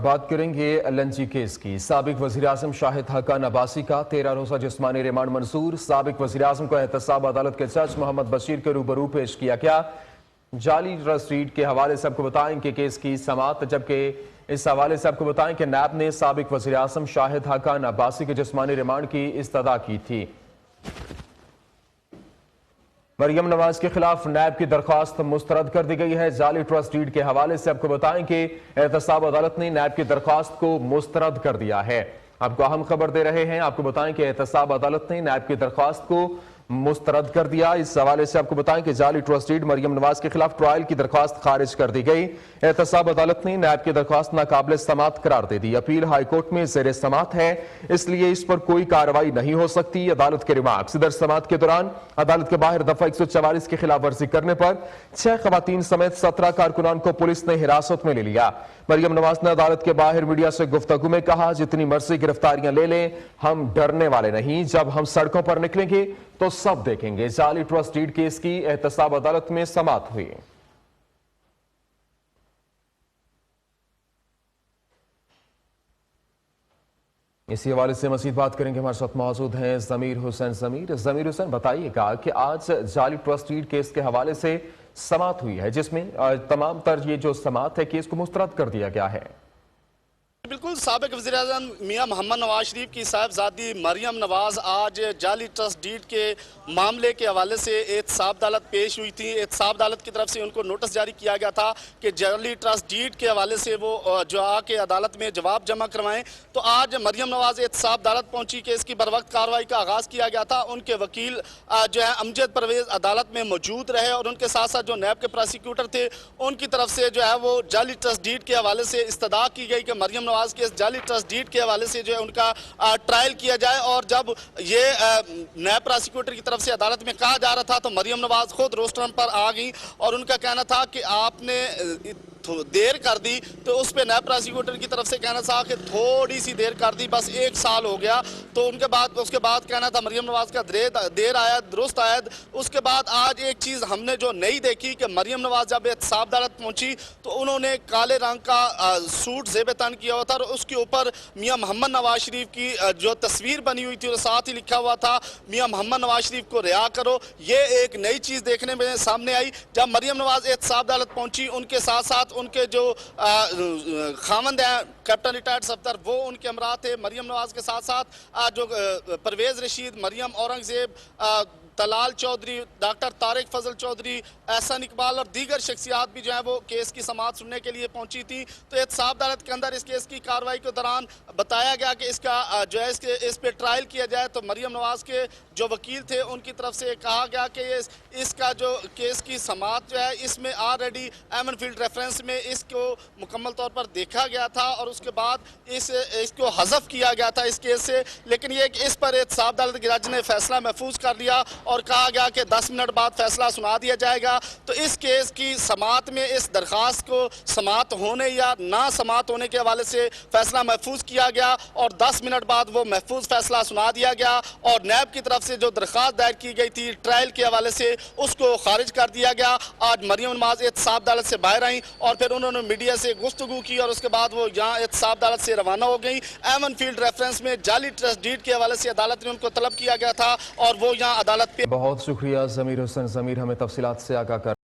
बात करेंगे LNG case की। साबिक वज़ीर-ए-आज़म शाहिद हक़ान अब्बासी का 13 रोज़ा जिस्मानी रिमांड मंजूर। साबिक वज़ीर-ए-आज़म को एहतसाब अदालत के जज मोहम्मद बशीर के रूबरू पेश किया गया। जाली ट्रस्ट डीड के हवाले से आपको बताएं कि केस की समाअत, जबकि इस हवाले से आपको बताएं कि नैब ने साबिक वज़ीर-ए-आज़म शाहिद हक़ान अब्बासी के जिस्मानी रिमांड की इस्तदा की थी। मरियम नवाज के खिलाफ नैब की दरख्वास्त मुस्तरद कर दी गई है। जाली ट्रस्ट डीड के हवाले से आपको बताएं कि एहतसाब अदालत ने नैब की दरख्वास्त को मुस्तरद कर दिया है। आपको अहम खबर दे रहे हैं, आपको बताएं कि एहतसाब अदालत ने नैब की दरख्वास्त को मुस्तरद कर दिया। इस हवाले से आपको बताएं कि जाली ट्रस्ट डीड मरियम नवाज के खिलाफ ट्रायल की दरख्वास्त खारिज कर दी गई। एहतसाब अदालत ने नैब की दरख्वास्त नाकाबिल समाअत करार दे दी। अपील हाईकोर्ट में ज़ेर समाअत है, इसलिए इस पर कोई कार्रवाई नहीं हो सकती। अदालत के रिमार्क्स। सदर समाअत के दौरान अदालत के बाहर दफा 144 की खिलाफ वर्जी करने पर 6 खवातीन समेत 17 कारकुनान को पुलिस ने हिरासत में ले लिया। मरियम नवाज ने अदालत के बाहर मीडिया से गुफ्तगू में कहा, जितनी मर्जी गिरफ्तारियां ले लें, हम डरने वाले नहीं। जब हम सड़कों पर निकलेंगे तो सब देखेंगे। जाली ट्रस्ट डीड केस की एहतसाब अदालत में समाअत हुई। इसी हवाले से मजीद बात करेंगे। हमारे साथ मौजूद हैं ज़मीर हुसैन। ज़मीर हुसैन, बताइएगा कि आज जाली ट्रस्ट डीड केस के हवाले से समाअत हुई है, जिसमें तमाम तर ये जो समाअत है केस को मुस्तरद कर दिया गया है। बिल्कुल, साबिक वज़ीर-ए-आज़म मियां मोहम्मद नवाज शरीफ की साहबजादी मरियम नवाज आज जाली ट्रस्ट डीड के मामले के हवाले से एहतसाब अदालत पेश हुई थी। एहतसाब अदालत की तरफ से उनको नोटिस जारी किया गया था कि जाली ट्रस्ट डीड के हवाले से वो जो आके अदालत में जवाब जमा करवाएं। तो आज मरियम नवाज एहतसाब अदालत पहुंची कि इसकी बर वक्त कार्रवाई का आगाज़ किया गया था। उनके वकील जो है अमजद परवेज अदालत में मौजूद रहे और उनके साथ साथ जो नैब के प्रोसिक्यूटर थे उनकी तरफ से जो है वो जाली ट्रस्ट डीड के हवाले से इस्तदा की गई कि मरियम नवाज के जाली ट्रस्ट डीड के हवाले से जो है उनका ट्रायल किया जाए। और जब ये नैब प्रोसिक्यूटर की तरफ से अदालत में कहा जा रहा था तो मरियम नवाज खुद रोस्टरम पर आ गई और उनका कहना था कि आपने देर कर दी। तो उस पर नैब प्रोसिक्यूटर की तरफ से कहना था कि थोड़ी सी देर कर दी, बस 1 साल हो गया। तो उसके बाद कहना था मरियम नवाज का देर आया दुरुस्त आया। उसके बाद आज एक चीज़ हमने जो नई देखी कि मरियम नवाज जब एहतसाब अदालत पहुंची तो उन्होंने काले रंग का सूट ज़ेब तन किया हुआ था और उसके ऊपर मियां मोहम्मद नवाज शरीफ की जो तस्वीर बनी हुई थी और साथ ही लिखा हुआ था मियां मोहम्मद नवाज शरीफ को रिहा करो। ये एक नई चीज़ देखने में सामने आई जब मरियम नवाज एहतसाब अदालत पहुंची। उनके साथ साथ उनके जो खामंद हैं कैप्टन रिटायर्ड सफदर, वो उनके हमरा थे। मरियम नवाज के साथ साथ जो परवेज रशीद, मरियम औरंगजेब, तलाल चौधरी, डॉक्टर तारिक फजल चौधरी, एहसन इकबाल और दीगर शख्सियात भी जो है वो केस की समाअत सुनने के लिए पहुंची थी। तो एहतसाब अदालत के अंदर इस केस की कार्रवाई के दौरान बताया गया कि इसका जो है इस पे ट्रायल किया जाए। तो मरियम नवाज के जो वकील थे उनकी तरफ से कहा गया कि इसका जो केस की समाअत जो है इसमें ऑलरेडी एमन फील्ड रेफरेंस में इसको मुकम्मल तौर पर देखा गया था और उसके बाद इसको हज़फ किया गया था इस केस से। लेकिन ये कि इस पर एहतसाब अदालत के जज ने फैसला महफूज कर लिया और कहा गया कि 10 मिनट बाद फैसला सुना दिया जाएगा। तो इस केस की समाअत में इस दरख्वास्त को समाअत होने या ना समाअत होने के हवाले से फैसला महफूज किया गया और 10 मिनट बाद वो महफूज फैसला सुना दिया गया और नैब की तरफ से जो दरख्वास्त दायर की गई थी ट्रायल के हवाले से उसको खारिज कर दिया गया। आज मरियम नवाज एहतसाब अदालत से बाहर आई और फिर उन्होंने मीडिया से गुफ्तगू की और उसके बाद वो यहाँ एहतसाब अदालत से रवाना हो गई। एमन फील्ड रेफरेंस में जाली ट्रस्ट डीड के हवाले से अदालत ने उनको तलब किया गया था और वो यहाँ अदालत। बहुत शुक्रिया ज़मीर हुसैन। ज़मीर हमें तफसीलात से आगाह कर